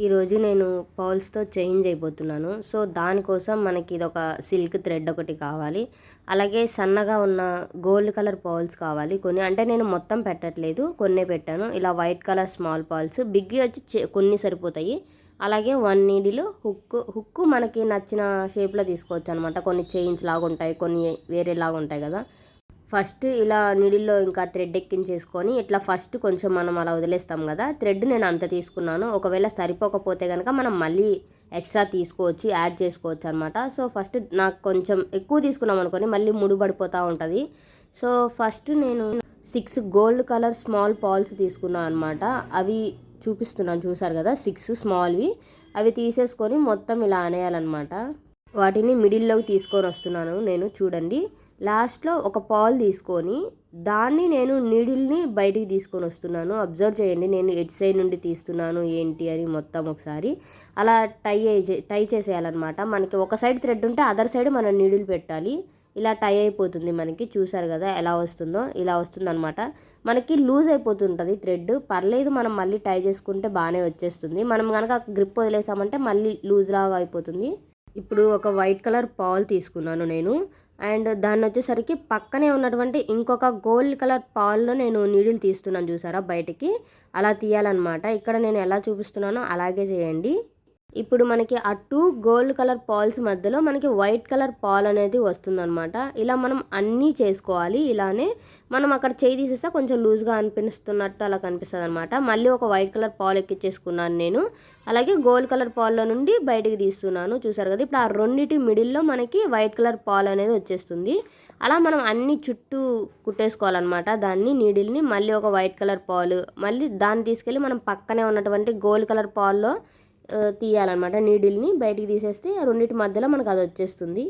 ఈరోజు నేను పర్ల్స్‌తో చైన్ చేయబోతున్నాను. సో, దానికోసం మనకి ఇదొక సిల్క్ థ్రెడ్ ఒకటి కావాలి. అలాగే సన్నగా ఉన్న గోల్డ్ కలర్ పర్ల్స్ కావాలి కొన్ని. అంటే నేను మొత్తం పెట్టట్లేదు. కొన్నే పెట్టాను. ఇలా వైట్ కలర్ స్మాల్ పర్ల్స్. బిగ్‌వి వచ్చి కొన్ని సరిపోతాయి. అలాగే 1 నీడిల్ హుక్కు మనకి నచ్చిన షేప్‌లో తీసుకోవచ్చనమాట. కొన్ని చైన్స్ లాగుంటాయి. కొన్ని వేరేలాగుంటాయి కదా! ఫస్ట్ ఇలా నీడిల్లో ఇంకా థ్రెడ్ ఎక్కించేసుకొని ఇట్లా ఫస్ట్ కొంచెం మనం అలా వదిలేస్తాం కదా, థ్రెడ్ నేను అంత తీసుకున్నాను. ఒకవేళ సరిపోకపోతే కనుక మనం మళ్ళీ ఎక్స్ట్రా తీసుకోవచ్చు, యాడ్ చేసుకోవచ్చు అనమాట. సో ఫస్ట్ నాకు కొంచెం ఎక్కువ తీసుకున్నాం అనుకొని మళ్ళీ ముడిపడిపోతూ ఉంటుంది. సో ఫస్ట్ నేను 6 గోల్డ్ కలర్ స్మాల్ పాల్స్ తీసుకున్నాను అనమాట. అవి చూపిస్తున్నాను, చూసారు కదా, 6 స్మాల్వి. అవి తీసేసుకొని మొత్తం ఇలా అనేయాలన్నమాట. వాటిని మిడిల్లోకి తీసుకొని వస్తున్నాను నేను, చూడండి. లాస్ట్లో ఒక పాల్ తీసుకొని దాన్ని నేను నీడిల్ని బయటికి తీసుకొని వస్తున్నాను. అబ్జర్వ్ చేయండి నేను ఎటు సైడ్ నుండి తీస్తున్నాను ఏంటి అని మొత్తం ఒకసారి అలా టై చేసేయాలన్నమాట. మనకి ఒక సైడ్ థ్రెడ్ ఉంటే అదర్ సైడ్ మనం నీడిల్ పెట్టాలి. ఇలా టై అయిపోతుంది మనకి, చూసారు కదా ఎలా వస్తుందో, ఇలా వస్తుందన్నమాట. మనకి లూజ్ అయిపోతుంటుంది థ్రెడ్, పర్లేదు, మనం మళ్ళీ టై చేసుకుంటే బాగానే వచ్చేస్తుంది. మనం కనుక గ్రిప్ వదిలేసామంటే మళ్ళీ లూజ్ లాగా అయిపోతుంది. ఇప్పుడు ఒక వైట్ కలర్ పాల్ తీసుకున్నాను నేను, అండ్ దాన్ని వచ్చేసరికి పక్కనే ఉన్నటువంటి ఇంకొక గోల్డ్ కలర్ పాల్లో నేను నీడిల్ తీస్తున్నాను, చూసారా బయటికి. అలా తీయాలన్నమాట. ఇక్కడ నేను ఎలా చూపిస్తున్నానో అలాగే చేయండి. ఇప్పుడు మనకి ఆ 2 గోల్డ్ కలర్ పాల్స్ మధ్యలో మనకి వైట్ కలర్ పాల్ అనేది వస్తుందన్నమాట. ఇలా మనం అన్నీ చేసుకోవాలి. ఇలానే మనం అక్కడ చేయి తీసేస్తే కొంచెం లూజ్గా అనిపిస్తున్నట్టు అలా కనిపిస్తుంది అనమాట. మళ్ళీ ఒక వైట్ కలర్ పాల్ ఎక్కించేసుకున్నాను నేను. అలాగే గోల్డ్ కలర్ పాల్లో నుండి బయటికి తీస్తున్నాను, చూసారు కదా. ఇప్పుడు ఆ రెండింటి మిడిల్లో మనకి వైట్ కలర్ పాల్ అనేది వచ్చేస్తుంది. అలా మనం అన్ని చుట్టూ కుట్టేసుకోవాలన్నమాట దాన్ని, నీడిల్ని. మళ్ళీ ఒక వైట్ కలర్ పాలు, మళ్ళీ దాన్ని తీసుకెళ్ళి మనం పక్కనే ఉన్నటువంటి గోల్డ్ కలర్ పాల్లో తీయాలన్నమాట. నీడిల్ని బయటికి తీసేస్తే ఆ రెండింటి మధ్యలో మనకు అది వచ్చేస్తుంది.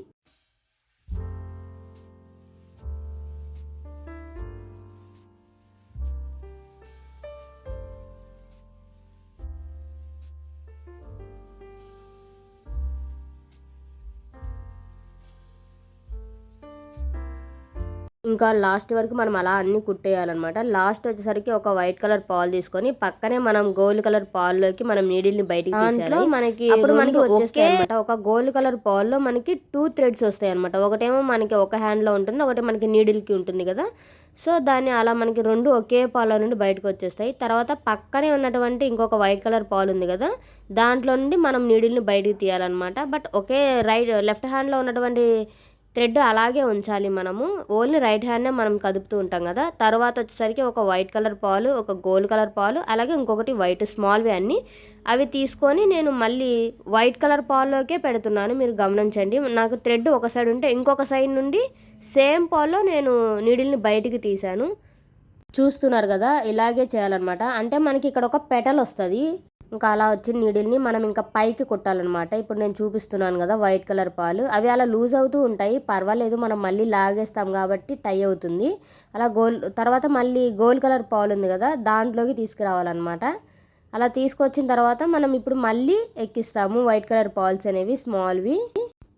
ఇంకా లాస్ట్ వరకు మనం అలా అన్ని కుట్టేయాలన్నమాట. లాస్ట్ వచ్చేసరికి ఒక వైట్ కలర్ పాల్ తీసుకొని పక్కనే మనం గోల్డ్ కలర్ పాల్లోకి మనం నీడిల్ని బయటికి తీసేయాలి. మనకి అప్పుడు మనకి వచ్చేస్తాయి అనమాట. ఒక గోల్డ్ కలర్ పాల్లో మనకి 2 థ్రెడ్స్ వస్తాయి అనమాట. ఒకటేమో మనకి ఒక హ్యాండ్లో ఉంటుంది, ఒకటి మనకి నీడిల్కి ఉంటుంది కదా. సో దాన్ని అలా మనకి 2 ఒకే పాల్లో నుండి బయటకు వచ్చేస్తాయి. తర్వాత పక్కనే ఉన్నటువంటి ఇంకొక వైట్ కలర్ పాల్ ఉంది కదా, దాంట్లో నుండి మనం నీడిల్ని బయటికి తీయాలన్నమాట. బట్ ఒకే లెఫ్ట్ హ్యాండ్లో ఉన్నటువంటి థ్రెడ్ అలాగే ఉంచాలి మనము. ఓన్లీ రైట్ హ్యాండ్నే మనం కదుపుతూ ఉంటాం కదా. తర్వాత వచ్చేసరికి ఒక వైట్ కలర్ పాలు, ఒక గోల్డ్ కలర్ పాలు, అలాగే ఇంకొకటి వైట్ స్మాల్వి అన్నీ అవి తీసుకొని నేను మళ్ళీ వైట్ కలర్ పాల్లోకే పెడుతున్నాను. మీరు గమనించండి, నాకు థ్రెడ్ ఒక సైడ్ ఉంటే ఇంకొక సైడ్ నుండి సేమ్ పాల్లో నేను నీడిల్ని బయటికి తీశాను. చూస్తున్నారు కదా, ఇలాగే చేయాలన్నమాట. అంటే మనకి ఇక్కడ ఒక పెటల్ వస్తుంది. ఇంకా అలా వచ్చిన నీడిల్ని మనం ఇంకా పైకి కుట్టాలన్నమాట. ఇప్పుడు నేను చూపిస్తున్నాను కదా వైట్ కలర్ పాలు, అవి అలా లూజ్ అవుతూ ఉంటాయి, పర్వాలేదు, మనం మళ్ళీ లాగేస్తాం కాబట్టి టై అవుతుంది. అలా తర్వాత మళ్ళీ గోల్డ్ కలర్ పాలు ఉంది కదా, దాంట్లోకి తీసుకురావాలన్నమాట. అలా తీసుకొచ్చిన తర్వాత మనం ఇప్పుడు మళ్ళీ ఎక్కిస్తాము వైట్ కలర్ పాల్స్ అనేవి, స్మాల్వి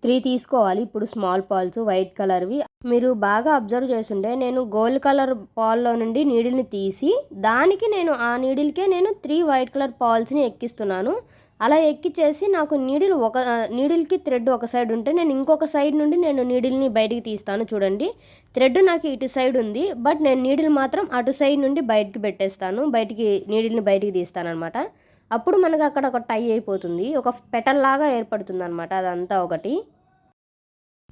3 తీసుకోవాలి. ఇప్పుడు స్మాల్ పాల్స్ వైట్ కలర్వి. మీరు బాగా అబ్జర్వ్ చేస్తుంటే నేను గోల్డ్ కలర్ పాల్లో నుండి నీడిల్ని తీసి దానికి నేను ఆ నీడిల్కే నేను 3 వైట్ కలర్ పాల్స్ని ఎక్కిస్తున్నాను. అలా ఎక్కిచ్చేసి నాకు నీడిల్కి థ్రెడ్ ఒక సైడ్ ఉంటే నేను ఇంకొక సైడ్ నుండి నేను నీడిల్ని బయటికి తీస్తాను. చూడండి, థ్రెడ్ నాకు ఇటు సైడ్ ఉంది, బట్ నేను నీడిల్ మాత్రం అటు సైడ్ నుండి బయటికి పెట్టేస్తాను, నీడిల్ని బయటికి తీస్తాను అనమాట. అప్పుడు మనకు అక్కడ ఒక టై అయిపోతుంది, ఒక పెటల్ లాగా ఏర్పడుతుంది అనమాట. అదంతా ఒకటి.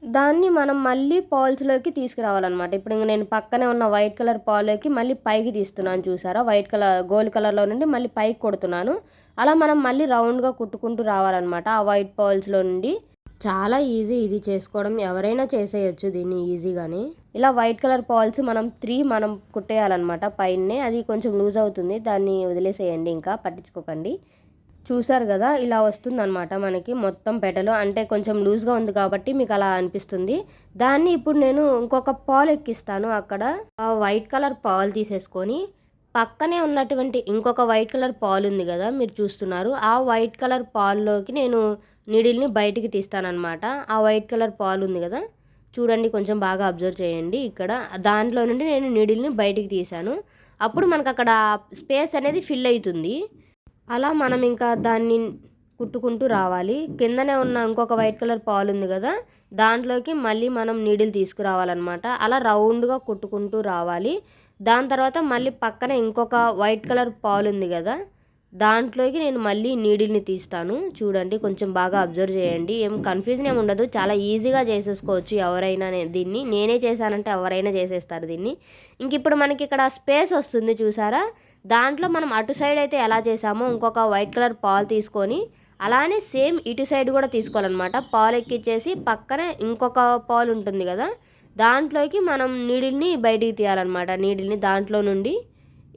దాన్ని మనం మళ్ళీ పాల్స్లోకి తీసుకురావాలన్నమాట. ఇప్పుడు నేను పక్కనే ఉన్న వైట్ కలర్ పాల్లోకి మళ్ళీ పైకి తీస్తున్నాను, చూసారా. గోల్డ్ కలర్లో నుండి మళ్ళీ పైకి కొడుతున్నాను. అలా మనం మళ్ళీ రౌండ్గా కుట్టుకుంటూ రావాలన్నమాట ఆ వైట్ పాల్స్లో నుండి. చాలా ఈజీ ఇది చేసుకోవడం, ఎవరైనా చేసేయచ్చు దీన్ని ఈజీగానే. ఇలా వైట్ కలర్ పాల్స్ మనం 3 మనం కుట్టేయాలన్నమాట పైనే. అది కొంచెం లూజ్ అవుతుంది, దాన్ని వదిలేసేయండి, ఇంకా పట్టించుకోకండి. చూసారు కదా, ఇలా వస్తుందన్నమాట మనకి మొత్తం పెటలు. అంటే కొంచెం లూజ్గా ఉంది కాబట్టి మీకు అలా అనిపిస్తుంది. దాన్ని ఇప్పుడు నేను ఇంకొక పాల్ ఎక్కిస్తాను. అక్కడ ఆ వైట్ కలర్ పాల్ తీసేసుకొని పక్కనే ఉన్నటువంటి ఇంకొక వైట్ కలర్ పాల్ ఉంది కదా, మీరు చూస్తున్నారు. ఆ వైట్ కలర్ పాల్లోకి నేను నీడిల్ని బయటికి తీస్తానన్నమాట. ఆ వైట్ కలర్ పాల్ ఉంది కదా, చూడండి, కొంచెం బాగా అబ్జర్వ్ చేయండి. ఇక్కడ దాంట్లో నుండి నేను నీడిల్ని బయటికి తీశాను. అప్పుడు మనకు అక్కడ స్పేస్ అనేది ఫిల్ అవుతుంది. అలా మనం ఇంకా దాన్ని కుట్టుకుంటూ రావాలి. కిందనే ఉన్న ఇంకొక వైట్ కలర్ పాలు ఉంది కదా, దాంట్లోకి మళ్ళీ మనం నీడిల్ తీసుకురావాలన్నమాట. అలా రౌండ్గా కుట్టుకుంటూ రావాలి. దాని తర్వాత మళ్ళీ పక్కనే ఇంకొక వైట్ కలర్ పాలు ఉంది కదా, దాంట్లోకి నేను మళ్ళీ నీడిల్ని తీస్తాను. చూడండి, కొంచెం బాగా అబ్జర్వ్ చేయండి. ఏం కన్ఫ్యూజన్ ఏమి ఉండదు, చాలా ఈజీగా చేసేసుకోవచ్చు ఎవరైనా. దీన్ని నేనే చేశానంటే ఎవరైనా చేసేస్తారు దీన్ని. ఇంక ఇప్పుడు మనకి ఇక్కడ స్పేస్ వస్తుంది చూసారా, దాంట్లో మనం అటు సైడ్ అయితే ఎలా చేసామో ఇంకొక వైట్ కలర్ పాలు తీసుకొని అలానే సేమ్ ఇటు సైడ్ కూడా తీసుకోవాలన్నమాట. పాలు ఎక్కిచ్చేసి పక్కనే ఇంకొక పాలు ఉంటుంది కదా, దాంట్లోకి మనం నీడిల్ని బయటికి తీయాలన్నమాట. నీడిల్ని దాంట్లో నుండి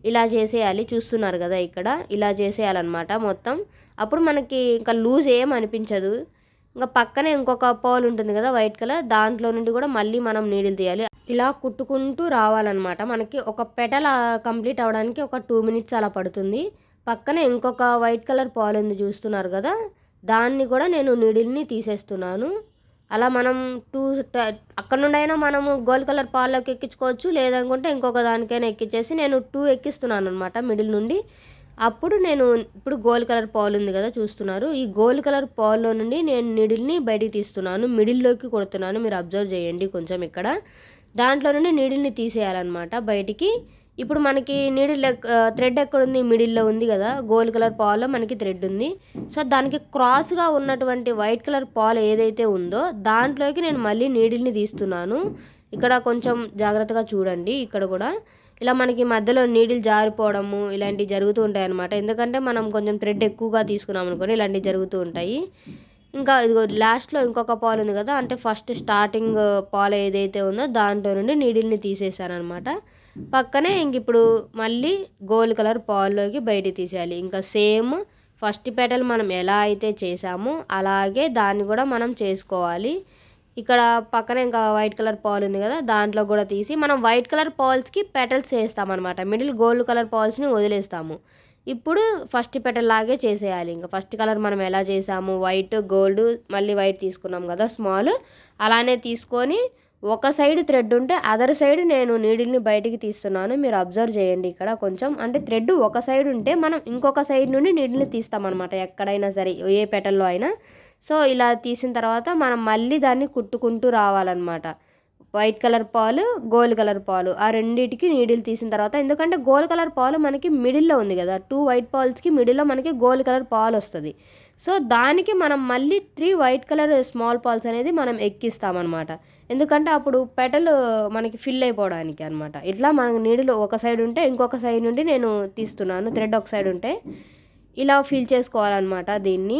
ఇలా చేసేయాలి. చూస్తున్నారు కదా ఇక్కడ ఇలా చేసేయాలన్నమాట మొత్తం. అప్పుడు మనకి ఇంకా లూజ్ ఏం అనిపించదు. ఇంకా పక్కనే ఇంకొక పాలు ఉంటుంది కదా వైట్ కలర్, దాంట్లో నుండి కూడా మళ్ళీ మనం నీడిల్ తీయాలి. ఇలా కుట్టుకుంటూ రావాలన్నమాట. మనకి ఒక పెటల్ కంప్లీట్ అవ్వడానికి ఒక 2 minutes అలా పడుతుంది. పక్కనే ఇంకొక వైట్ కలర్ పాలు ఉంది చూస్తున్నారు కదా, దాన్ని కూడా నేను నీడిల్ని తీసేస్తున్నాను. అలా మనం అక్కడ నుండి అయినా మనము గోల్డ్ కలర్ పాల్లోకి ఎక్కించుకోవచ్చు, లేదనుకుంటే ఇంకొక దానికైనా ఎక్కించేసి నేను 2 ఎక్కిస్తున్నాను అనమాట మిడిల్ నుండి. అప్పుడు నేను ఇప్పుడు గోల్డ్ కలర్ పాలు ఉంది కదా చూస్తున్నారు, ఈ గోల్డ్ కలర్ పాల్లో నుండి నేను నీడిల్ని బయటికి తీస్తున్నాను, మిడిల్లోకి కొడుతున్నాను. మీరు అబ్జర్వ్ చేయండి కొంచెం ఇక్కడ. దాంట్లో నుండి నీడిల్ని తీసేయాలన్నమాట బయటికి. ఇప్పుడు మనకి నీడిల్ థ్రెడ్ ఎక్కడుంది, మిడిల్లో ఉంది కదా, గోల్డ్ కలర్ పాల్లో మనకి థ్రెడ్ ఉంది. సో దానికి క్రాస్గా ఉన్నటువంటి వైట్ కలర్ పాలు ఏదైతే ఉందో దాంట్లోకి నేను మళ్ళీ నీడిల్ని తీస్తున్నాను. ఇక్కడ కొంచెం జాగ్రత్తగా చూడండి. ఇక్కడ కూడా ఇలా మనకి మధ్యలో నీడిల్ జారిపోవడము ఇలాంటివి జరుగుతూ ఉంటాయి అన్నమాట. ఎందుకంటే మనం కొంచెం థ్రెడ్ ఎక్కువగా తీసుకున్నాం అనుకోని ఇలాంటివి జరుగుతూ ఉంటాయి. ఇంకా ఇదిగో లాస్ట్లో ఇంకొక పాలు ఉంది కదా, అంటే ఫస్ట్ స్టార్టింగ్ పాలు ఏదైతే ఉందో దాంట్లో నుండి నీడిల్ని తీసేసాను అనమాట. పక్కనే ఇంక ఇప్పుడు మళ్ళీ గోల్డ్ కలర్ పాల్లోకి బయటికి తీసేయాలి. ఇంకా సేమ్ ఫస్ట్ పెటల్ మనం ఎలా అయితే చేసామో అలాగే దాన్ని కూడా మనం చేసుకోవాలి. ఇక్కడ పక్కన ఇంకా వైట్ కలర్ పాల్ ఉంది కదా, దాంట్లో కూడా తీసి మనం వైట్ కలర్ పాల్స్కి పెటల్స్ చేస్తామన్నమాట. మిడిల్ గోల్డ్ కలర్ పాల్స్ని వదిలేస్తాము. ఇప్పుడు ఫస్ట్ పెటల్ లాగే చేసేయాలి. ఇంకా ఫస్ట్ కలర్ మనం ఎలా చేసాము, వైట్ గోల్డ్ మళ్ళీ వైట్ తీసుకున్నాం కదా స్మాల్, అలానే తీసుకొని ఒక సైడ్ థ్రెడ్ ఉంటే అదర్ సైడ్ నేను నీడిల్ని బయటికి తీస్తున్నాను. మీరు అబ్జర్వ్ చేయండి ఇక్కడ కొంచెం, అంటే థ్రెడ్ ఒక సైడ్ ఉంటే మనం ఇంకొక సైడ్ నుండి నీడిల్ని తీస్తామన్నమాట ఎక్కడైనా సరే, ఏ పెటల్లో అయినా. సో ఇలా తీసిన తర్వాత మనం మళ్ళీ దాన్ని కుట్టుకుంటూ రావాలన్నమాట. వైట్ కలర్ పాలు గోల్డ్ కలర్ పాలు ఆ రెండింటికి నీడిల్ తీసిన తర్వాత, ఎందుకంటే గోల్డ్ కలర్ పాలు మనకి మిడిల్లో ఉంది కదా, 2 వైట్ పాల్స్కి మిడిల్లో మనకి గోల్డ్ కలర్ పాలు వస్తుంది. సో దానికి మనం మళ్ళీ 3 వైట్ కలర్ స్మాల్ పాల్స్ అనేది మనం ఎక్కిస్తామన్నమాట. ఎందుకంటే అప్పుడు పెటల్ మనకి ఫిల్ అయిపోవడానికి అనమాట. ఇట్లా మనకి నీడిల్ ఒక సైడ్ ఉంటే ఇంకొక సైడ్ నుండి నేను తీస్తున్నాను, థ్రెడ్ ఒక సైడ్ ఉంటే ఇలా ఫిల్ చేసుకోవాలన్నమాట దీన్ని.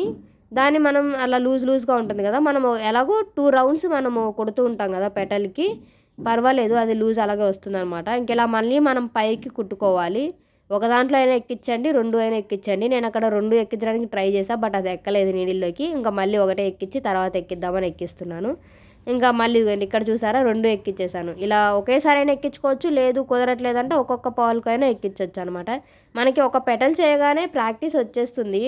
దాన్ని మనం అలా లూజ్గా ఉంటుంది కదా, మనము ఎలాగో 2 rounds మనము కొడుతూ ఉంటాం కదా పెటల్కి, పర్వాలేదు అది లూజ్ అలాగే వస్తుంది అనమాట. ఇంకెలా మళ్ళీ మనం పైకి కుట్టుకోవాలి. ఒక దాంట్లో అయినా ఎక్కించండి, 2 అయినా ఎక్కించండి. నేను అక్కడ 2 ఎక్కించడానికి ట్రై చేశాను, బట్ అది ఎక్కలేదు నీడిల్లోకి. ఇంకా మళ్ళీ ఒకటే ఎక్కించి తర్వాత ఎక్కిద్దామని ఎక్కిస్తున్నాను. ఇంకా మళ్ళీ ఇక్కడ చూసారా 2 ఎక్కించేసాను. ఇలా ఒకేసారి అయినా ఎక్కించుకోవచ్చు, లేదు కుదరట్లేదంటే ఒక్కొక్క పాలుకైనా ఎక్కించవచ్చు అనమాట. మనకి ఒక పెటల్ చేయగానే ప్రాక్టీస్ వచ్చేస్తుంది,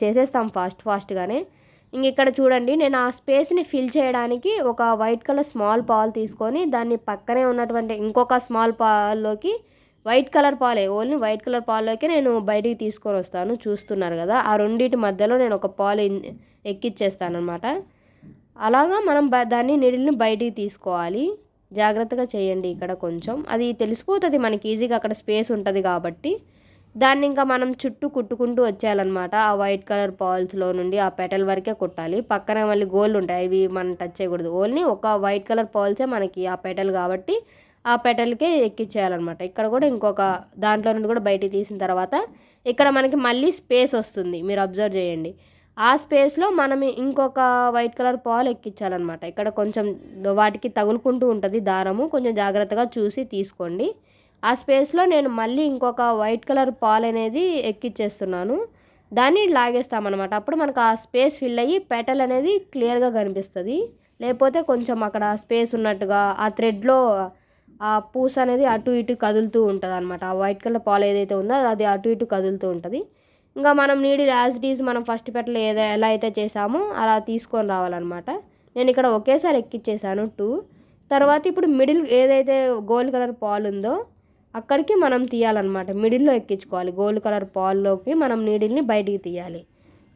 చేసేస్తాం ఫాస్ట్గానే. ఇంక ఇక్కడ చూడండి, నేను ఆ స్పేస్ని ఫిల్ చేయడానికి ఒక వైట్ కలర్ స్మాల్ పాల్ తీసుకొని దాన్ని పక్కనే ఉన్నటువంటి ఇంకొక స్మాల్ పాల్లోకి వైట్ కలర్ పాలే, ఓన్లీ వైట్ కలర్ పాల్లోకి నేను బయటికి తీసుకొని వస్తాను. చూస్తున్నారు కదా, ఆ రెండింటి మధ్యలో నేను ఒక పాలు ఎక్కిచ్చేస్తాను అనమాట. అలాగా మనం దాన్ని నీడిల్ని బయటికి తీసుకోవాలి. జాగ్రత్తగా చేయండి ఇక్కడ కొంచెం, అది తెలిసిపోతుంది మనకి ఈజీగా, అక్కడ స్పేస్ ఉంటుంది కాబట్టి. దాన్ని ఇంకా మనం చుట్టూ కుట్టుకుంటూ వచ్చేయాలన్నమాట. ఆ వైట్ కలర్ పాల్స్లో నుండి ఆ పెటల్ వరకే కుట్టాలి. పక్కన మళ్ళీ గోల్డ్ ఉంటాయి, అవి మనం టచ్ చేయకూడదు. ఓన్లీ ఒక వైట్ కలర్ పాల్సే మనకి ఆ పెటల్ కాబట్టి ఆ పెటల్కే ఎక్కించేయాలన్నమాట. ఇక్కడ కూడా ఇంకొక దాంట్లో నుండి కూడా బయటికి తీసిన తర్వాత ఇక్కడ మనకి మళ్ళీ స్పేస్ వస్తుంది, మీరు అబ్జర్వ్ చేయండి. ఆ స్పేస్లో మనం ఇంకొక వైట్ కలర్ పాలు ఎక్కించాలన్నమాట. ఇక్కడ కొంచెం వాటికి తగులుకుంటూ ఉంటుంది దారము, కొంచెం జాగ్రత్తగా చూసి తీసుకోండి. ఆ స్పేస్లో నేను మళ్ళీ ఇంకొక వైట్ కలర్ పాలు అనేది ఎక్కిచ్చేస్తున్నాను. దాన్ని లాగేస్తామన్నమాట. అప్పుడు మనకు ఆ స్పేస్ ఫిల్ అయ్యి పెటల్ అనేది క్లియర్గా కనిపిస్తుంది. లేకపోతే కొంచెం అక్కడ స్పేస్ ఉన్నట్టుగా ఆ థ్రెడ్లో ఆ పూస అనేది అటు ఇటు కదులుతూ ఉంటుంది అనమాట. ఆ వైట్ కలర్ పాలు ఏదైతే ఉందో అది అటు ఇటు కదులుతూ ఉంటుంది. ఇంకా మనం నీడిల్ యాజ్ ఇట్ ఈజ్ మనం ఫస్ట్ పెటల్ ఎలా అయితే చేసామో అలా తీసుకొని రావాలన్నమాట. నేను ఇక్కడ ఒకేసారి ఎక్కిచ్చేసాను 2. తర్వాత ఇప్పుడు మిడిల్ ఏదైతే గోల్డ్ కలర్ పాలు ఉందో అక్కడికి మనం తీయాలన్నమాట. మిడిల్లో ఎక్కించుకోవాలి. గోల్డ్ కలర్ పాల్లోకి మనం నీడిల్ని బయటికి తీయాలి.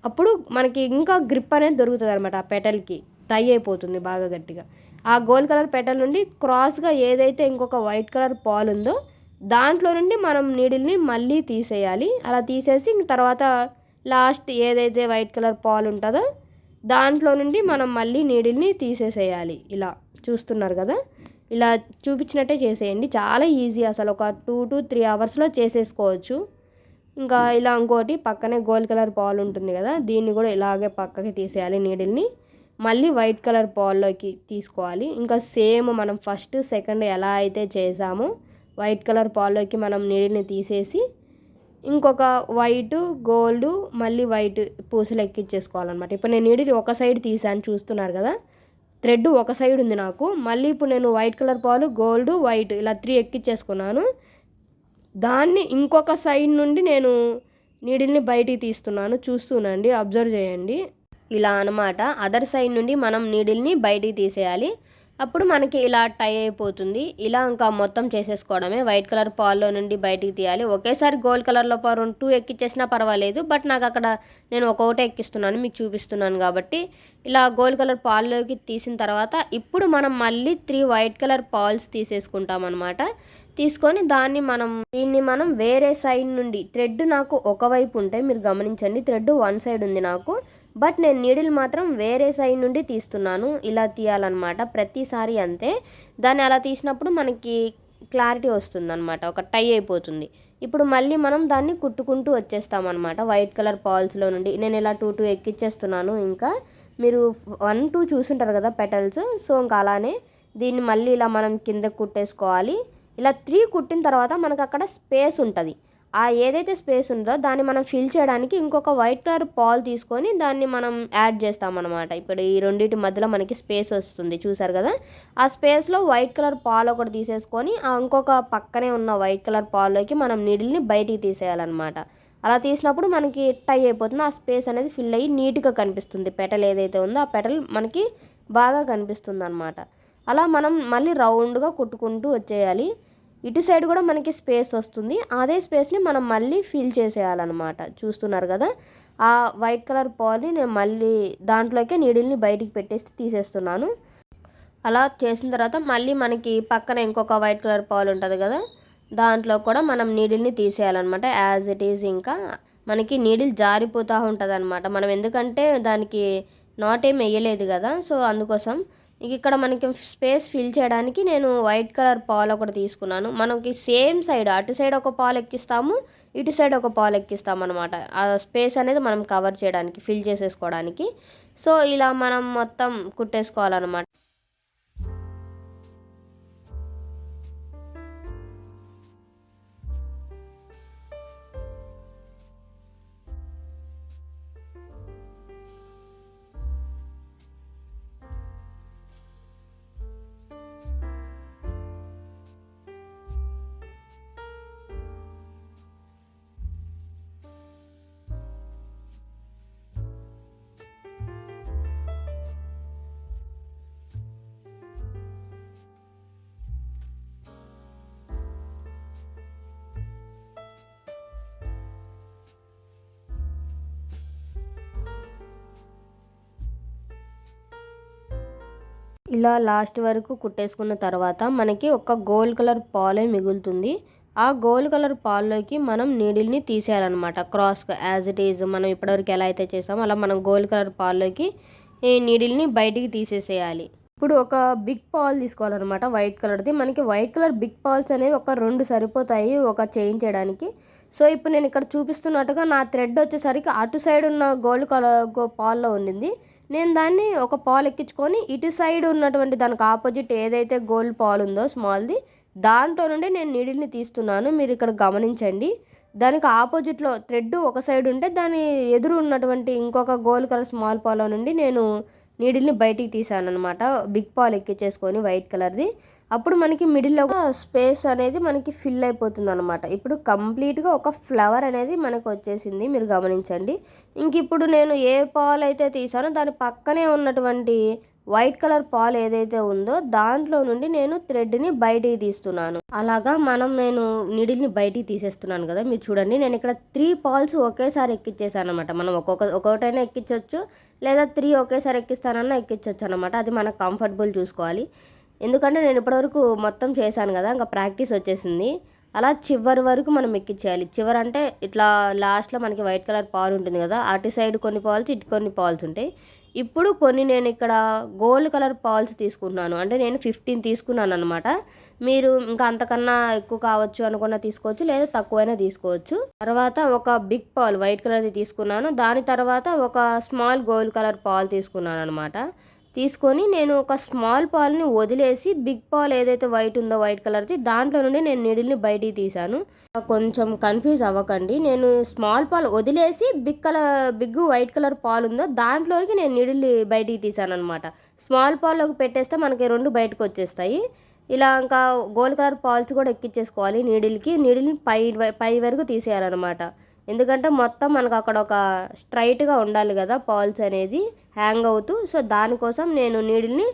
అప్పుడు మనకి ఇంకా గ్రిప్ అనేది దొరుకుతుంది అనమాట. ఆ పెటల్కి టై అయిపోతుంది బాగా గట్టిగా. ఆ గోల్డ్ కలర్ పెటల్ నుండి క్రాస్గా ఏదైతే ఇంకొక వైట్ కలర్ పాల్ ఉందో దాంట్లో నుండి మనం నీడిల్ని మళ్ళీ తీసేయాలి. అలా తీసేసి ఇంక తర్వాత లాస్ట్ ఏదైతే వైట్ కలర్ పాల్ ఉంటుందో దాంట్లో నుండి మనం మళ్ళీ నీడిల్ని తీసేసేయాలి. ఇలా చూస్తున్నారు కదా, ఇలా చూపించినట్టే చేసేయండి. చాలా ఈజీ, అసలు ఒక 2 to 3 అవర్స్లో చేసేసుకోవచ్చు. ఇంకా ఇలా ఇంకోటి పక్కనే గోల్డ్ కలర్ పాల్ ఉంటుంది కదా, దీన్ని కూడా ఇలాగే పక్కకి తీసేయాలి. నీడిల్ని మళ్ళీ వైట్ కలర్ పాల్లోకి తీసుకోవాలి. ఇంకా సేమ్ మనం ఫస్ట్ సెకండ్ ఎలా అయితే చేసామో వైట్ కలర్ పాల్లోకి మనం నీడిల్ని తీసేసి ఇంకొక వైట్ గోల్డ్ మళ్ళీ వైట్ పూసలు ఎక్కించేసుకోవాలన్నమాట. ఇప్పుడు నేను నీడిల్ ఒక సైడ్ తీసాను చూస్తున్నారు కదా, థ్రెడ్ ఒక సైడ్ ఉంది నాకు. మళ్ళీ ఇప్పుడు నేను వైట్ కలర్ పాలు గోల్డ్ వైట్ ఇలా 3 ఎక్కించేసుకున్నాను. దాన్ని ఇంకొక సైడ్ నుండి నేను నీడిల్ని బయటికి తీస్తున్నాను. చూస్తున్నాండి, అబ్జర్వ్ చేయండి. ఇలా అనమాట అదర్ సైడ్ నుండి మనం నీడిల్ని బయటికి తీసేయాలి. అప్పుడు మనకి ఇలా టై అయిపోతుంది. ఇలా ఇంకా మొత్తం చేసేసుకోవడమే. వైట్ కలర్ పాల్లో నుండి బయటికి తీయాలి. ఒకేసారి గోల్డ్ కలర్లో 2 ఎక్కిచ్చేసినా పర్వాలేదు, బట్ నాకు అక్కడ నేను ఒక్కొక్కటే ఎక్కిస్తున్నాను మీకు చూపిస్తున్నాను కాబట్టి. ఇలా గోల్డ్ కలర్ పాల్లోకి తీసిన తర్వాత ఇప్పుడు మనం మళ్ళీ 3 వైట్ కలర్ పాల్స్ తీసేసుకుంటాం అనమాట. తీసుకొని దీన్ని మనం వేరే సైడ్ నుండి థ్రెడ్ నాకు ఒకవైపు ఉంటే మీరు గమనించండి, థ్రెడ్ 1 సైడ్ ఉంది నాకు, బట్ నేను నీడిల్ మాత్రం వేరే సైడ్ నుండి తీస్తున్నాను. ఇలా తీయాలన్నమాట ప్రతిసారి అంతే. దాన్ని అలా తీసినప్పుడు మనకి క్లారిటీ వస్తుందన్నమాట, ఒక టై అయిపోతుంది. ఇప్పుడు మళ్ళీ మనం దాన్ని కుట్టుకుంటూ వచ్చేస్తామన్నమాట వైట్ కలర్ పాల్స్లో నుండి. నేను ఇలా 2 ఎక్కిచ్చేస్తున్నాను. ఇంకా మీరు 1, 2 చూసుంటారు కదా పెటల్స్, సో ఇంకా అలానే దీన్ని మళ్ళీ ఇలా మనం కింద కుట్టేసుకోవాలి. ఇలా 3 కుట్టిన తర్వాత మనకు అక్కడ స్పేస్ ఉంటుంది. ఆ ఏదైతే స్పేస్ ఉందో దాన్ని మనం ఫిల్ చేయడానికి ఇంకొక వైట్ కలర్ పాల్ తీసుకొని దాన్ని మనం యాడ్ చేస్తామన్నమాట. ఇప్పుడు ఈ రెండింటి మధ్యలో మనకి స్పేస్ వస్తుంది చూసారు కదా, ఆ స్పేస్లో వైట్ కలర్ పాల్ ఒకటి తీసేసుకొని ఆ ఇంకొక పక్కనే ఉన్న వైట్ కలర్ పాల్లోకి మనం నీడిల్ని బయటికి తీసేయాలన్నమాట. అలా తీసినప్పుడు మనకి టై అయిపోతుంది. ఆ స్పేస్ అనేది ఫిల్ అయ్యి నీట్గా కనిపిస్తుంది. పెటల్ ఏదైతే ఉందో ఆ పెటల్ మనకి బాగా కనిపిస్తుంది అన్నమాట. అలా మనం మళ్ళీ రౌండ్గా కుట్టుకుంటూ వచ్చేయాలి. ఇటు సైడ్ కూడా మనకి స్పేస్ వస్తుంది. అదే స్పేస్ని మనం మళ్ళీ ఫిల్ చేసేయాలన్నమాట. చూస్తున్నారు కదా, ఆ వైట్ కలర్ పాల్ని నేను మళ్ళీ దాంట్లోకే నీడిల్ని బయటికి పెట్టేసి తీసేస్తున్నాను. అలా చేసిన తర్వాత మళ్ళీ మనకి పక్కన ఇంకొక వైట్ కలర్ పాల్ ఉంటుంది కదా, దాంట్లో కూడా మనం నీడిల్ని తీసేయాలన్నమాట యాజ్ ఇట్ ఈజ్. ఇంకా మనకి నీడిల్ జారిపోతూ ఉంటుంది అనమాట. మనం ఎందుకంటే దానికి నాట్ ఏం వేయలేదు కదా, సో అందుకోసం ఇక్కడ మనకి స్పేస్ ఫిల్ చేయడానికి నేను వైట్ కలర్ పాల్ ఒకటి తీసుకున్నాను. మనకి సేమ్ సైడ్ అటు సైడ్ ఒక పాల్ ఎక్కిస్తాము, ఇటు సైడ్ ఒక పాల్ ఎక్కిస్తాము అనమాట. ఆ స్పేస్ అనేది మనం కవర్ చేయడానికి, ఫిల్ చేసేసుకోవడానికి. సో ఇలా మనం మొత్తం కుట్టేసుకోవాలన్నమాట. ఇలా లాస్ట్ వరకు కుట్టేసుకున్న తర్వాత మనకి ఒక గోల్డ్ కలర్ పాలే మిగులుతుంది. ఆ గోల్డ్ కలర్ పాల్లోకి మనం నీడిల్ని తీసేయాలన్నమాట. క్రాస్గా యాజ్ ఇట్ ఈజ్ మనం ఇప్పటివరకు ఎలా అయితే చేసామో అలా మనం గోల్డ్ కలర్ పాల్లోకి ఈ నీడిల్ని బయటికి తీసేసేయాలి. ఇప్పుడు ఒక బిగ్ పాల్ తీసుకోవాలన్నమాట వైట్ కలర్ది. మనకి వైట్ కలర్ బిగ్ పాల్స్ అనేవి ఒక 2 సరిపోతాయి ఒక చైన్ చేయడానికి. సో ఇప్పుడు నేను ఇక్కడ చూపిస్తున్నట్టుగా నా థ్రెడ్ వచ్చేసరికి అటు సైడ్ ఉన్న గోల్డ్ కలర్ పాల్లో ఉండింది. నేను దాన్ని ఒక పాల్ ఎక్కించుకొని ఇటు సైడ్ ఉన్నటువంటి దానికి ఆపోజిట్ ఏదైతే గోల్డ్ పాల్ ఉందో స్మాల్ది, దాంట్లో నుండి నేను నీడిల్ని తీస్తున్నాను. మీరు ఇక్కడ గమనించండి, దానికి ఆపోజిట్లో థ్రెడ్ ఒక సైడ్ ఉంటే దాని ఎదురు ఉన్నటువంటి ఇంకొక గోల్డ్ కలర్ స్మాల్ పాల్లో నుండి నేను నీడిల్ని బయటికి తీసాను అనమాట. బిగ్ పాల్ ఎక్కించేసుకొని వైట్ కలర్ది. అప్పుడు మనకి మిడిల్లో స్పేస్ అనేది మనకి ఫిల్ అయిపోతుంది అనమాట. ఇప్పుడు కంప్లీట్గా ఒక ఫ్లవర్ అనేది మనకు వచ్చేసింది, మీరు గమనించండి. ఇంక ఇప్పుడు నేను ఏ పాల్ అయితే తీసానో దాని పక్కనే ఉన్నటువంటి వైట్ కలర్ పాలు ఏదైతే ఉందో దాంట్లో నుండి నేను థ్రెడ్ని బయటికి తీస్తున్నాను. అలాగా నేను నీడిల్ని బయటికి తీసేస్తున్నాను కదా, మీరు చూడండి. నేను ఇక్కడ 3 పాల్స్ ఒకేసారి ఎక్కించేసాను అనమాట. మనం ఒక్కొక్కటైనా ఎక్కించవచ్చు, లేదా 3 ఒకేసారి ఎక్కిస్తానన్నా ఎక్కించవచ్చు అనమాట. అది మనకు కంఫర్టబుల్ చూసుకోవాలి. ఎందుకంటే నేను ఇప్పటివరకు మొత్తం చేశాను కదా, ఇంకా ప్రాక్టీస్ వచ్చేసింది. అలా చివరి వరకు మనం ఎక్కించేయాలి. చివరి అంటే ఇట్లా లాస్ట్లో మనకి వైట్ కలర్ పాలు ఉంటుంది కదా, అటు సైడ్ కొన్ని పాల్స్, ఇటు కొన్ని పాల్స్ ఉంటాయి. ఇప్పుడు కొన్ని నేను ఇక్కడ గోల్డ్ కలర్ పాల్స్ తీసుకుంటున్నాను. అంటే నేను 15 తీసుకున్నాను అనమాట. మీరు ఇంకా అంతకన్నా ఎక్కువ కావచ్చు అనుకున్నా తీసుకోవచ్చు, లేదా తక్కువైనా తీసుకోవచ్చు. తర్వాత ఒక బిగ్ పాల్ వైట్ కలర్ది తీసుకున్నాను. దాని తర్వాత ఒక స్మాల్ గోల్డ్ కలర్ పాల్ తీసుకున్నాను అనమాట. తీసుకొని నేను ఒక స్మాల్ పాల్ని వదిలేసి బిగ్ పాల్ ఏదైతే వైట్ ఉందో వైట్ కలర్ది దాంట్లో నుండి నేను నీడిల్ని బయటికి తీసాను. కొంచెం కన్ఫ్యూజ్ అవ్వకండి. నేను స్మాల్ పాల్ వదిలేసి బిగ్ వైట్ కలర్ పాల్ ఉందో దాంట్లోకి నేను నీడిల్ని బయటికి తీసాను అనమాట. స్మాల్ పాల్లోకి పెట్టేస్తే మనకి 2 బయటకు వచ్చేస్తాయి. ఇలా ఇంకా గోల్డ్ కలర్ పాల్స్ కూడా ఎక్కించేసుకోవాలి. నీడిల్ని పై వరకు తీసేయాలన్నమాట. ఎందుకంటే మొత్తం మనకు అక్కడ ఒక స్ట్రైట్గా ఉండాలి కదా పాల్స్ అనేది హ్యాంగ్ అవుతూ. సో దానికోసం నేను నీడిల్ని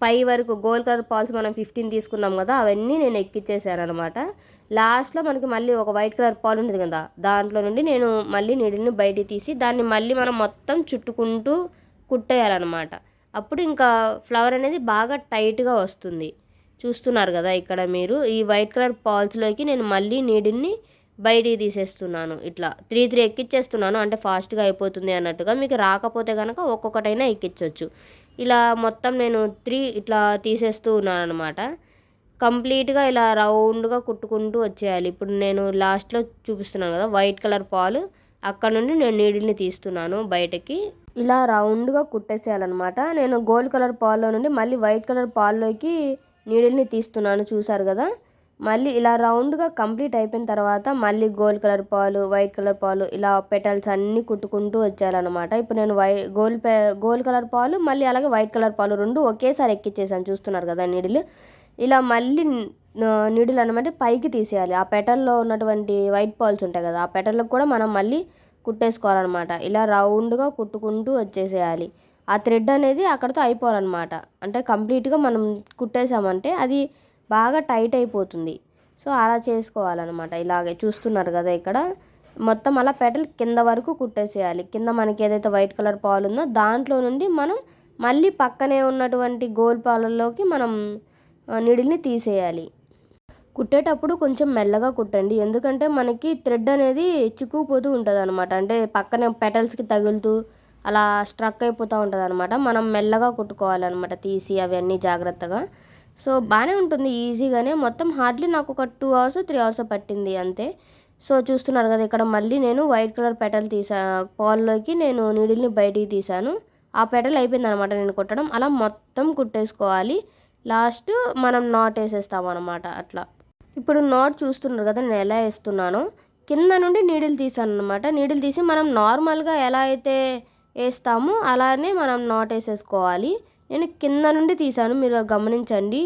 పై వరకు గోల్డ్ కలర్ పాల్స్ మనం 15 తీసుకున్నాం కదా, అవన్నీ నేను ఎక్కించేసాను అనమాట. లాస్ట్లో మనకి మళ్ళీ ఒక వైట్ కలర్ పాల్ ఉంటుంది కదా, దాంట్లో నుండి నేను మళ్ళీ నీడిల్ని బయటికి తీసి దాన్ని మళ్ళీ మనం మొత్తం చుట్టుకుంటూ కుట్టేయాలన్నమాట. అప్పుడు ఇంకా ఫ్లవర్ అనేది బాగా టైట్గా వస్తుంది. చూస్తున్నారు కదా ఇక్కడ మీరు. ఈ వైట్ కలర్ పాల్స్లోకి నేను మళ్ళీ నీడిల్ని బయటికి తీసేస్తున్నాను. ఇట్లా 3 ఎక్కిచ్చేస్తున్నాను. అంటే ఫాస్ట్గా అయిపోతుంది అన్నట్టుగా. మీకు రాకపోతే కనుక ఒక్కొక్కటైనా ఎక్కించవచ్చు. ఇలా మొత్తం నేను 3 ఇట్లా తీసేస్తూ ఉన్నాను అనమాట. కంప్లీట్గా ఇలా రౌండ్గా కుట్టుకుంటూ వచ్చేయాలి. ఇప్పుడు నేను లాస్ట్లో చూపిస్తున్నాను కదా వైట్ కలర్ పాలు, అక్కడ నుండి నేను నీడిల్ని తీస్తున్నాను బయటకి. ఇలా రౌండ్గా కుట్టేసేయాలన్నమాట. నేను గోల్డ్ కలర్ పాల్లో నుండి మళ్ళీ వైట్ కలర్ పాల్లోకి నీడిల్ని తీస్తున్నాను. చూసారు కదా. మళ్ళీ ఇలా రౌండ్గా కంప్లీట్ అయిపోయిన తర్వాత మళ్ళీ గోల్డ్ కలర్ పాలు, వైట్ కలర్ పాలు, ఇలా పెటల్స్ అన్నీ కుట్టుకుంటూ వచ్చేయాలన్నమాట. ఇప్పుడు నేను గోల్డ్ కలర్ పాలు మళ్ళీ అలాగే వైట్ కలర్ పాలు 2 ఒకేసారి ఎక్కించేసాను. చూస్తున్నారు కదా నీడిల్. ఇలా మళ్ళీ నీడిల్ అన్నమాట పైకి తీసేయాలి. ఆ పెటల్లో ఉన్నటువంటి వైట్ పాల్స్ ఉంటాయి కదా, ఆ పెటల్కి కూడా మనం మళ్ళీ కుట్టేసుకోవాలన్నమాట. ఇలా రౌండ్గా కుట్టుకుంటూ వచ్చేసేయాలి. ఆ థ్రెడ్ అనేది అక్కడితో అయిపోవాలన్నమాట. అంటే కంప్లీట్గా మనం కుట్టేసామంటే అది బాగా టైట్ అయిపోతుంది. సో అలా చేసుకోవాలన్నమాట. ఇలాగే చూస్తున్నారు కదా ఇక్కడ మొత్తం అలా పెటల్ కింద వరకు కుట్టేసేయాలి. కింద మనకి ఏదైతే వైట్ కలర్ పాలు ఉందో దాంట్లో నుండి మనం మళ్ళీ పక్కనే ఉన్నటువంటి గోల్డ్ పాలల్లోకి మనం నీడిల్ని తీసేయాలి. కుట్టేటప్పుడు కొంచెం మెల్లగా కుట్టండి. ఎందుకంటే మనకి థ్రెడ్ అనేది చిక్కుకుపోతూ ఉంటుంది అనమాట. అంటే పక్కనే పెటల్స్కి తగులుతూ అలా స్ట్రక్ అయిపోతూ ఉంటుంది అనమాట. మనం మెల్లగా కుట్టుకోవాలన్నమాట తీసి అవన్నీ జాగ్రత్తగా. సో బాగానే ఉంటుంది ఈజీగానే. మొత్తం హార్డ్లీ నాకు ఒక 2 అవర్స్ 3 అవర్స్ పట్టింది అంతే. సో చూస్తున్నారు కదా ఇక్కడ మళ్ళీ నేను వైట్ కలర్ పెటల్ పాల్లోకి నేను నీడిల్ని బయటికి తీసాను. ఆ పెటల్ అయిపోయింది అనమాట నేను కుట్టడం. అలా మొత్తం కుట్టేసుకోవాలి. లాస్ట్ మనం నాట్ వేసేస్తాం అనమాట. అట్లా ఇప్పుడు నాట్ చూస్తున్నారు కదా నేను ఎలా వేస్తున్నానో. కింద నుండి నీడిల్ తీసాను అనమాట. నీడిల్ తీసి మనం నార్మల్గా ఎలా అయితే వేస్తామో అలానే మనం నాట్ వేసేసుకోవాలి. నేను కింద నుండి తీసాను, మీరు గమనించండి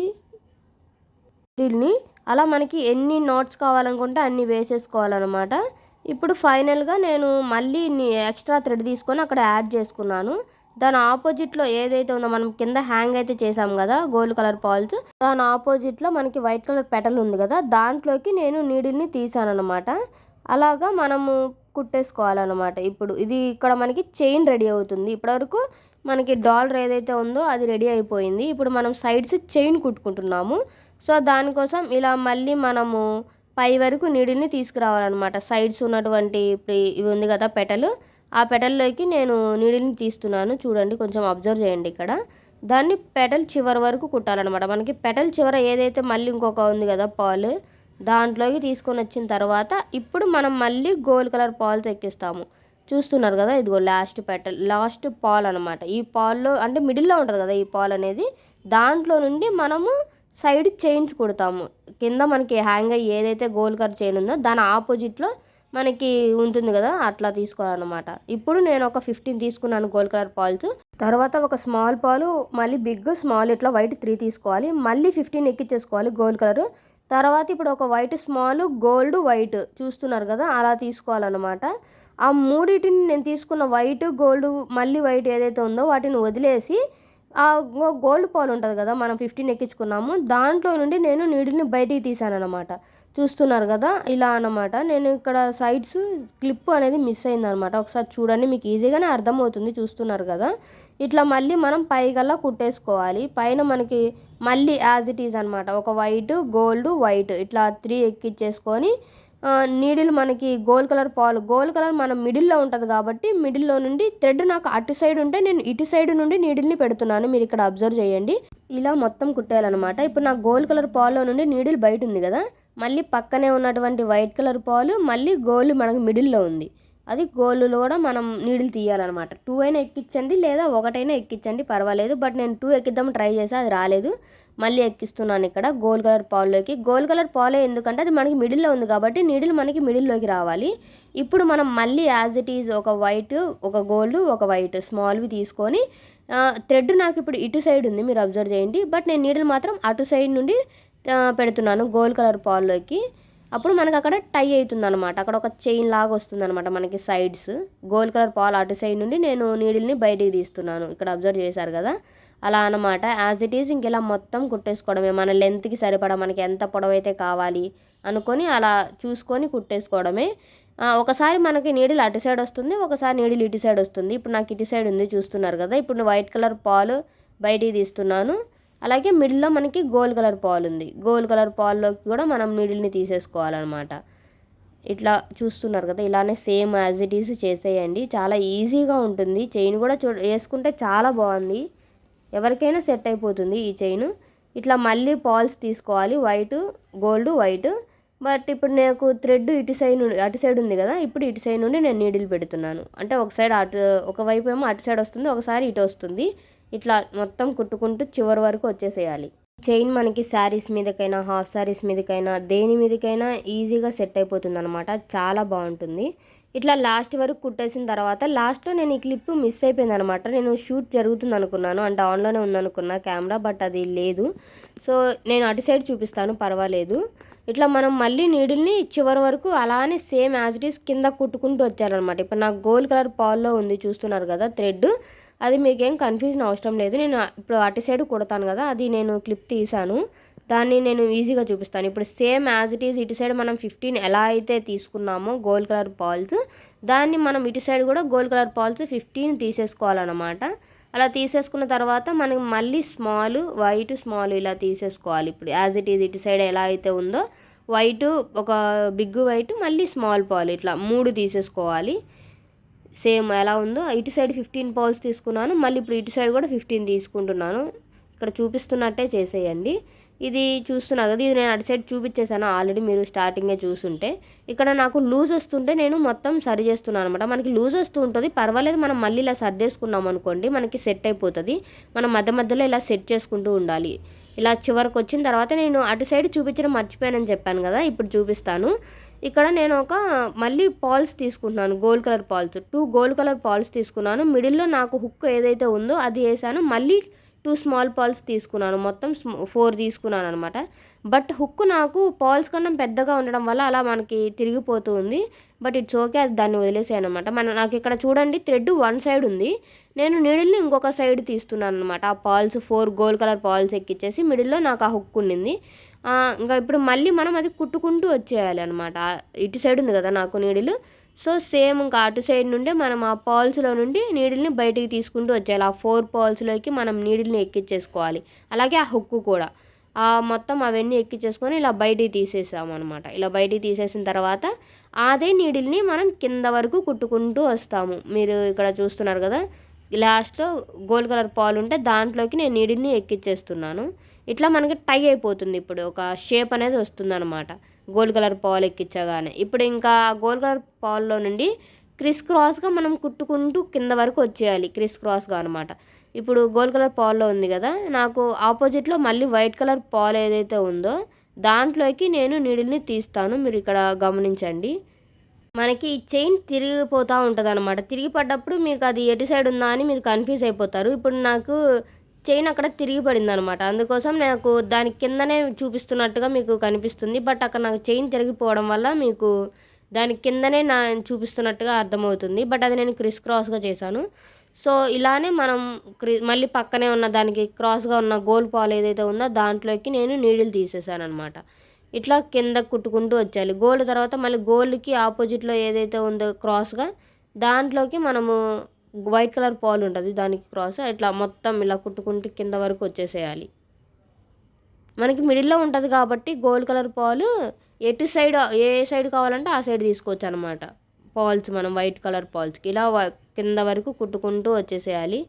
నీడిల్ని. అలా మనకి ఎన్ని నాట్స్ కావాలనుకుంటే అన్ని వేసేసుకోవాలన్నమాట. ఇప్పుడు ఫైనల్గా నేను మళ్ళీ ఎక్స్ట్రా థ్రెడ్ తీసుకొని అక్కడ యాడ్ చేసుకున్నాను. దాని ఆపోజిట్లో ఏదైతే ఉందో మనం కింద హ్యాంగ్ అయితే చేసాం కదా గోల్డ్ కలర్ పాల్స్, దాని ఆపోజిట్లో మనకి వైట్ కలర్ పెటల్ ఉంది కదా దాంట్లోకి నేను నీడిల్ని తీసాను అనమాట. అలాగా మనము కుట్టేసుకోవాలన్నమాట. ఇప్పుడు ఇది ఇక్కడ మనకి చైన్ రెడీ అవుతుంది. ఇప్పటివరకు మనకి డాలర్ ఏదైతే ఉందో అది రెడీ అయిపోయింది. ఇప్పుడు మనం సైడ్స్ చైన్ కుట్టుకుంటున్నాము. సో దానికోసం ఇలా మళ్ళీ మనము పై వరకు నీడిల్ని తీసుకురావాలన్నమాట. సైడ్స్ ఉన్నటువంటి ఇవి ఉంది కదా పెటల్, ఆ పెటల్లోకి నేను నీడిల్ని తీస్తున్నాను. చూడండి కొంచెం అబ్జర్వ్ చేయండి ఇక్కడ. దాన్ని పెటల్ చివరి వరకు కుట్టాలన్నమాట. మనకి పెటల్ చివర ఏదైతే మళ్ళీ ఇంకొక ఉంది కదా పాలు, దాంట్లోకి తీసుకొని వచ్చిన తర్వాత ఇప్పుడు మనం మళ్ళీ గోల్డ్ కలర్ పాల్తో ఎక్కిస్తాము. చూస్తున్నారు కదా ఇదిగో లాస్ట్ పాల్ అనమాట. ఈ పాల్లో అంటే మిడిల్లో ఉంటుంది కదా ఈ పాల్ అనేది, దాంట్లో నుండి మనము సైడ్ చైన్స్ కుడతాము. కింద మనకి హ్యాంగ్ అయ్యి ఏదైతే గోల్డ్ కలర్ చైన్ ఉందో దాని ఆపోజిట్లో మనకి ఉంటుంది కదా అట్లా తీసుకోవాలన్నమాట. ఇప్పుడు నేను ఒక 15 తీసుకున్నాను గోల్డ్ కలర్ పాల్స్. తర్వాత ఒక స్మాల్ పాలు, మళ్ళీ బిగ్ స్మాల్ ఇట్లా వైట్ 3 తీసుకోవాలి. మళ్ళీ 15 ఎక్కించేసుకోవాలి గోల్డ్ కలర్. తర్వాత ఇప్పుడు ఒక వైట్ స్మాల్, గోల్డ్ వైట్ చూస్తున్నారు కదా అలా తీసుకోవాలన్నమాట. ఆ మూడింటిని నేను తీసుకున్న వైట్, గోల్డ్, మళ్ళీ వైట్ ఏదైతే ఉందో వాటిని వదిలేసి ఆ గోల్డ్ పాల్ ఉంటుంది కదా, మనం 15 ఎక్కించుకున్నాము, దాంట్లో నుండి నేను నీడిల్ని బయటికి తీసానన్నమాట. చూస్తున్నారు కదా, ఇలా అన్నమాట. నేను ఇక్కడ సైడ్స్ క్లిప్ అనేది మిస్ అయిందనమాట. ఒకసారి చూడండి, మీకు ఈజీగానే అర్థమవుతుంది. చూస్తున్నారు కదా, ఇట్లా మళ్ళీ మనం పైగల్లా కుట్టేసుకోవాలి. పైన మనకి మళ్ళీ యాజ్ ఇట్ ఈజ్ అనమాట, ఒక వైట్ గోల్డ్ వైట్ ఇట్లా 3 ఎక్కించేసుకొని నీడిల్ మనకి గోల్డ్ కలర్ మనం మిడిల్లో ఉంటుంది కాబట్టి మిడిల్లో నుండి థ్రెడ్ నాకు అటు సైడ్ ఉంటే నేను ఇటు సైడ్ నుండి నీడిల్ని పెడుతున్నాను. మీరు ఇక్కడ అబ్జర్వ్ చేయండి, ఇలా మొత్తం కుట్టేయాలన్నమాట. ఇప్పుడు నాకు గోల్డ్ కలర్ పాల్లో నుండి నీడిల్ బయట ఉంది కదా, మళ్ళీ పక్కనే ఉన్నటువంటి వైట్ కలర్ పాలు మళ్ళీ గోల్డ్ మనకి మిడిల్లో ఉంది, అది గోల్డ్లో కూడా మనం నీడిల్ తీయాలన్నమాట. 2 అయినా ఎక్కించండి లేదా ఒకటైనా ఎక్కించండి, పర్వాలేదు. బట్ నేను 2 ఎక్కిద్దాం ట్రై చేసా, అది రాలేదు. మళ్ళీ ఎక్కిస్తున్నాను ఇక్కడ గోల్డ్ కలర్ పాల్లోకి. గోల్డ్ కలర్ పాలే ఎందుకంటే అది మనకి మిడిల్లో ఉంది కాబట్టి నీడిల్ మనకి మిడిల్లోకి రావాలి. ఇప్పుడు మనం మళ్ళీ యాజ్ ఇట్ ఈజ్ ఒక వైట్, ఒక గోల్డ్, ఒక వైట్ స్మాల్వి తీసుకొని థ్రెడ్ నాకు ఇప్పుడు ఇటు సైడ్ ఉంది, మీరు అబ్జర్వ్ చేయండి. బట్ నేను నీడిల్ మాత్రం అటు సైడ్ నుండి పెడుతున్నాను గోల్డ్ కలర్ పాల్లోకి. అప్పుడు మనకు అక్కడ టై అవుతుంది అనమాట, అక్కడ ఒక చైన్ లాగా వస్తుంది అనమాట మనకి సైడ్స్. గోల్డ్ కలర్ పాల్ అటు సైడ్ నుండి నేను నీడిల్ని బయటికి తీస్తున్నాను, ఇక్కడ అబ్జర్వ్ చేశారు కదా, అలా అనమాట. యాజ్ ఇట్ ఈజ్ ఇంకెలా మొత్తం కుట్టేసుకోవడమే, మన లెంత్కి సరిపడా మనకి ఎంత పొడవైతే కావాలి అనుకొని అలా చూసుకొని కుట్టేసుకోవడమే. ఒకసారి మనకి నీడిల్ అటు సైడ్ వస్తుంది, ఒకసారి నీడిల్ ఇటు సైడ్ వస్తుంది. ఇప్పుడు నాకు ఇటు సైడ్ ఉంది, చూస్తున్నారు కదా. ఇప్పుడు వైట్ కలర్ పాలు బయటికి తీస్తున్నాను, అలాగే మిడిల్లో మనకి గోల్డ్ కలర్ పాలు ఉంది, గోల్డ్ కలర్ పాల్లోకి కూడా మనం నీడిల్ని తీసేసుకోవాలన్నమాట. ఇట్లా చూస్తున్నారు కదా, ఇలానే సేమ్ యాజ్ ఇట్ ఈజ్ చేసేయండి, చాలా ఈజీగా ఉంటుంది. చైన్ కూడా వేసుకుంటే చాలా బాగుంది, ఎవరికైనా సెట్ అయిపోతుంది ఈ చైన్. ఇట్లా మళ్ళీ పాల్స్ తీసుకోవాలి, వైట్ గోల్డ్ వైట్. బట్ ఇప్పుడు నాకు థ్రెడ్ ఇటు సైడ్ నుండి అటు సైడ్ ఉంది కదా, ఇప్పుడు ఇటు సైడ్ నుండి నేను నీడిల్ పెడుతున్నాను. అంటే ఒక సైడ్ ఒకవైపు ఏమో అటు సైడ్ వస్తుంది, ఒకసారి ఇటు వస్తుంది. ఇట్లా మొత్తం కుట్టుకుంటూ చివరి వరకు వచ్చేసేయాలి. చైన్ మనకి శారీస్ మీదకైనా హాఫ్ శారీస్ మీదకైనా దేని మీదకైనా ఈజీగా సెట్ అయిపోతుంది అనమాట, చాలా బాగుంటుంది. ఇట్లా లాస్ట్ వరకు కుట్టేసిన తర్వాత లాస్ట్లో నేను ఈ క్లిప్ మిస్ అయిపోయింది అనమాట. నేను షూట్ జరుగుతుంది అనుకున్నాను, అంటే ఆన్లోనే ఉందనుకున్నా కెమెరా, బట్ అది లేదు. సో నేను అటు సైడ్ చూపిస్తాను, పర్వాలేదు. ఇట్లా మనం మళ్ళీ నీడిల్ని చివరి వరకు అలానే సేమ్ యాజ్ ఇట్ ఈస్ కింద కుట్టుకుంటూ వచ్చారనమాట. ఇప్పుడు నాకు గోల్డ్ కలర్ పాల్లో ఉంది, చూస్తున్నారు కదా థ్రెడ్. అది మీకేం కన్ఫ్యూజన్ అవసరం లేదు, నేను ఇప్పుడు అటు సైడ్ కుడతాను కదా, అది నేను క్లిప్ తీసాను, దాన్ని నేను ఈజీగా చూపిస్తాను. ఇప్పుడు సేమ్ యాజ్ ఇట్ ఈజ్ ఇటు సైడ్ మనం 15 ఎలా అయితే తీసుకున్నామో గోల్డ్ కలర్ పాల్స్, దాన్ని మనం ఇటు సైడ్ కూడా గోల్డ్ కలర్ పాల్స్ 15 తీసేసుకోవాలన్నమాట. అలా తీసేసుకున్న తర్వాత మనం మళ్ళీ స్మాల్ వైట్ స్మాల్ ఇలా తీసేసుకోవాలి. ఇప్పుడు యాజ్ ఇట్ ఈజ్ ఇటు సైడ్ ఎలా అయితే ఉందో వైట్, ఒక బిగ్ వైట్, మళ్ళీ స్మాల్ పాల్, ఇట్లా 3 తీసేసుకోవాలి. సేమ్ ఎలా ఉందో ఇటు సైడ్ 15 పాల్స్ తీసుకున్నాను, మళ్ళీ ఇప్పుడు ఇటు సైడ్ కూడా 15 తీసుకుంటున్నాను. ఇక్కడ చూపిస్తున్నట్టే చేసేయండి. ఇది చూస్తున్నారు కదా, ఇది నేను అటు సైడ్ చూపించేసాను ఆల్రెడీ, మీరు స్టార్టింగే చూసుంటే. ఇక్కడ నాకు లూజ్ వస్తుంటే నేను మొత్తం సరి చేస్తున్నాను అనమాట. మనకి లూజ్ వస్తూ ఉంటుంది, పర్వాలేదు, మనం మళ్ళీ ఇలా సర్దేసుకున్నాం అనుకోండి మనకి సెట్ అయిపోతుంది. మనం మధ్య మధ్యలో ఇలా సెట్ చేసుకుంటూ ఉండాలి. ఇలా చివరికి వచ్చిన తర్వాత నేను అటు సైడ్ చూపించడం మర్చిపోయానని చెప్పాను కదా, ఇప్పుడు చూపిస్తాను. ఇక్కడ నేను మళ్ళీ పాల్స్ తీసుకుంటున్నాను, గోల్డ్ కలర్ పాల్స్ 2 గోల్డ్ కలర్ పాల్స్ తీసుకున్నాను. మిడిల్లో నాకు హుక్ ఏదైతే ఉందో అది వేసాను, మళ్ళీ 2 స్మాల్ పాల్స్ తీసుకున్నాను, మొత్తం 4 తీసుకున్నాను అనమాట. బట్ హుక్ నాకు పాల్స్ కన్నా పెద్దగా ఉండడం వల్ల అలా మనకి తిరిగిపోతూ ఉంది. బట్ ఇట్స్ ఓకే, అది దాన్ని వదిలేసాను అనమాట. నాకు ఇక్కడ చూడండి థ్రెడ్ 1 సైడ్ ఉంది, నేను నీడిల్ని ఇంకొక సైడ్ తీస్తున్నాను అనమాట. ఆ పాల్స్ 4 గోల్డ్ కలర్ పాల్స్ ఎక్కిచ్చేసి మిడిల్లో నాకు ఆ హుక్ ఉండింది. ఇంకా ఇప్పుడు మళ్ళీ మనం అది కుట్టుకుంటూ వచ్చేయాలి అనమాట. ఇటు సైడ్ ఉంది కదా నాకు నీడిల్, సో సేమ్ ఇంకా అటు సైడ్ నుండి మనం ఆ పాల్స్లో నుండి నీడిల్ని బయటికి తీసుకుంటూ వచ్చేయాలి. ఆ 4 పాల్స్లోకి మనం నీడిల్ని ఎక్కించేసుకోవాలి, అలాగే ఆ హుక్ కూడా. మొత్తం అవన్నీ ఎక్కించేసుకొని ఇలా బయటికి తీసేసామన్నమాట. ఇలా బయటికి తీసేసిన తర్వాత అదే నీడిల్ని మనం కింద వరకు కుట్టుకుంటూ వస్తాము. మీరు ఇక్కడ చూస్తున్నారు కదా, లాస్ట్లో గోల్డ్ కలర్ పాలు ఉంటే దాంట్లోకి నేను నీడిల్ని ఎక్కించేస్తున్నాను. ఇట్లా మనకి టై అయిపోతుంది, ఇప్పుడు ఒక షేప్ అనేది వస్తుందన్నమాట గోల్డ్ కలర్ పాలు ఎక్కించగానే. ఇప్పుడు ఇంకా గోల్డ్ కలర్ పాల్లో నుండి క్రిస్ క్రాస్గా మనం కుట్టుకుంటూ కింద వరకు వచ్చేయాలి, క్రిస్ క్రాస్గా అనమాట. ఇప్పుడు గోల్డ్ కలర్ పాల్లో ఉంది కదా, నాకు ఆపోజిట్లో మళ్ళీ వైట్ కలర్ పాల్ ఏదైతే ఉందో దాంట్లోకి నేను నీడిల్ని తీస్తాను. మీరు ఇక్కడ గమనించండి, మనకి ఈ చైన్ తిరిగిపోతూ ఉంటుంది అనమాట. తిరిగి పడ్డప్పుడు మీకు అది ఎటు సైడ్ ఉందా అని మీరు కన్ఫ్యూజ్ అయిపోతారు. ఇప్పుడు నాకు చైన్ అక్కడ తిరిగి పడింది అనమాట, అందుకోసం నాకు దాని కిందనే చూపిస్తున్నట్టుగా మీకు కనిపిస్తుంది. బట్ అక్కడ నాకు చైన్ తిరిగిపోవడం వల్ల మీకు దాని కిందనే చూపిస్తున్నట్టుగా అర్థమవుతుంది. బట్ అది నేను క్రిస్ క్రాస్గా చేశాను. సో ఇలానే మనం మళ్ళీ పక్కనే ఉన్న దానికి క్రాస్గా ఉన్న గోల్ పాల్ ఏదైతే ఉందో దాంట్లోకి నేను నీడిల్ తీసేసాను అనమాట. ఇట్లా కింద కుట్టుకుంటూ వచ్చేయాలి. గోల్ తర్వాత మళ్ళీ గోల్కి ఆపోజిట్లో ఏదైతే ఉందో క్రాస్గా దాంట్లోకి మనము వైట్ కలర్ పాల్ ఉంటుంది దానికి క్రాస్ ఇట్లా మొత్తం ఇలా కుట్టుకుంటూ కింద వరకు వచ్చేసేయాలి. మనకి మిడిల్లో ఉంటుంది కాబట్టి గోల్డ్ కలర్ పాలు ఎటు సైడ్ ఏ సైడ్ కావాలంటే ఆ సైడ్ తీసుకోవచ్చు అనమాట. పాల్స్ మనం వైట్ కలర్ పాల్స్కి ఇలా కింద వరకు కుట్టుకుంటూ వచ్చేసేయాలి.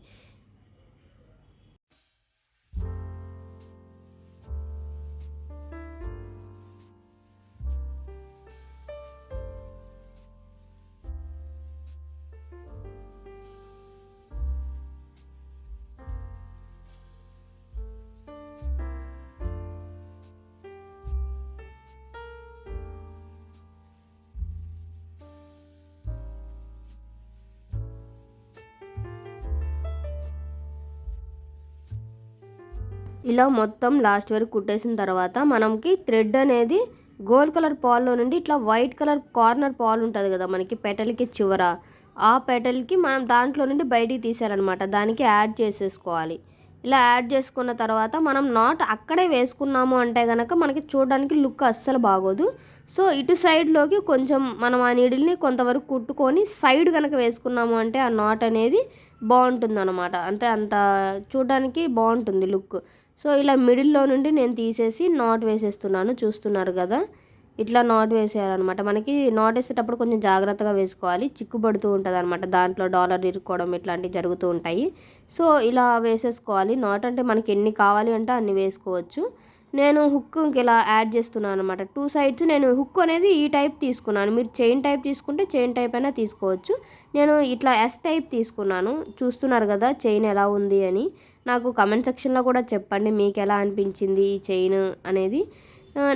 ఇలా మొత్తం లాస్ట్ వరకు కుట్టేసిన తర్వాత మనకి థ్రెడ్ అనేది గోల్డ్ కలర్ పాల్లో నుండి ఇట్లా వైట్ కలర్ కార్నర్ పాల్ ఉంటుంది కదా మనకి పెటల్కి చివర, ఆ పెటల్కి మనం దాంట్లో నుండి బయటికి తీసేయాలన్నమాట. దానికి యాడ్ చేసేసుకోవాలి. ఇలా యాడ్ చేసుకున్న తర్వాత మనం నాట్ అక్కడే వేసుకున్నాము అంటే కనుక మనకి చూడడానికి లుక్ అస్సలు బాగోదు. సో ఇటు సైడ్లోకి కొంచెం మనం ఆ నీడిల్ని కొంతవరకు కుట్టుకొని సైడ్ కనుక వేసుకున్నాము అంటే ఆ నాట్ అనేది బాగుంటుంది అనమాట. అంటే అంత చూడడానికి బాగుంటుంది లుక్. సో ఇలా మిడిల్లో నుండి నేను తీసేసి నాట్ వేసేస్తున్నాను. చూస్తున్నారు కదా, ఇట్లా నాట్ వేసేయాలన్నమాట. మనకి నాట్ వేసేటప్పుడు కొంచెం జాగ్రత్తగా వేసుకోవాలి, చిక్కుపడుతూ ఉంటుంది అనమాట. దాంట్లో డాలర్ ఇరుక్కోవడం ఇట్లాంటివి జరుగుతూ ఉంటాయి. సో ఇలా వేసేసుకోవాలి. నాట్ అంటే మనకి ఎన్ని కావాలి అంటే అన్ని వేసుకోవచ్చు. నేను హుక్ ఇలా యాడ్ చేస్తున్నాను అనమాట. 2 సైడ్స్ నేను హుక్ అనేది ఈ టైప్ తీసుకున్నాను. మీరు చైన్ టైప్ తీసుకుంటే చైన్ టైప్ అయినా తీసుకోవచ్చు. నేను ఇట్లా ఎస్ టైప్ తీసుకున్నాను. చూస్తున్నారు కదా చైన్ ఎలా ఉంది అని. నాకు కమెంట్ సెక్షన్లో కూడా చెప్పండి మీకు ఎలా అనిపించింది ఈ చైన్ అనేది.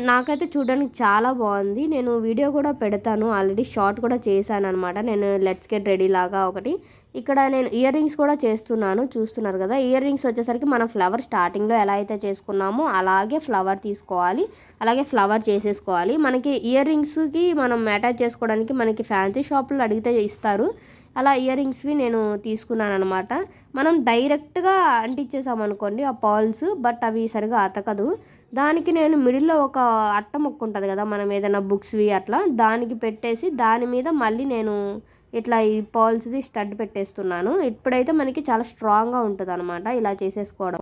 నాకైతే చూడడానికి చాలా బాగుంది. నేను వీడియో కూడా పెడతాను, ఆల్రెడీ షార్ట్ కూడా చేశాను అనమాట. నేను లెట్స్ గెట్ రెడీ లాగా ఒకటి. ఇక్కడ నేను ఇయర్ రింగ్స్ కూడా చేస్తున్నాను. చూస్తున్నారు కదా, ఇయర్ రింగ్స్ వచ్చేసరికి మనం ఫ్లవర్ స్టార్టింగ్లో ఎలా అయితే చేసుకున్నామో అలాగే ఫ్లవర్ తీసుకోవాలి, అలాగే ఫ్లవర్ చేసేసుకోవాలి. మనకి ఇయర్ రింగ్స్కి మనం అటాచ్ చేసుకోవడానికి మనకి ఫ్యాన్సీ షాపుల్లో అడిగితే ఇస్తారు. అలా ఇయర్ రింగ్స్వి నేను తీసుకున్నాను అనమాట. మనం డైరెక్ట్గా అంటించేసామనుకోండి ఆ పాల్స్, బట్ అవి సరిగా అతకదు. దానికి నేను మిడిల్లో ఒక అట్ట ముక్క ఉంటుంది కదా మనం ఏదైనా బుక్స్వి అట్లా దానికి పెట్టేసి దాని మీద మళ్ళీ నేను ఇట్లా ఈ పాల్స్ది స్టడ్ పెట్టేస్తున్నాను. ఇప్పుడైతే మనకి చాలా స్ట్రాంగ్గా ఉంటుంది అనమాట ఇలా చేసేసుకోవడం.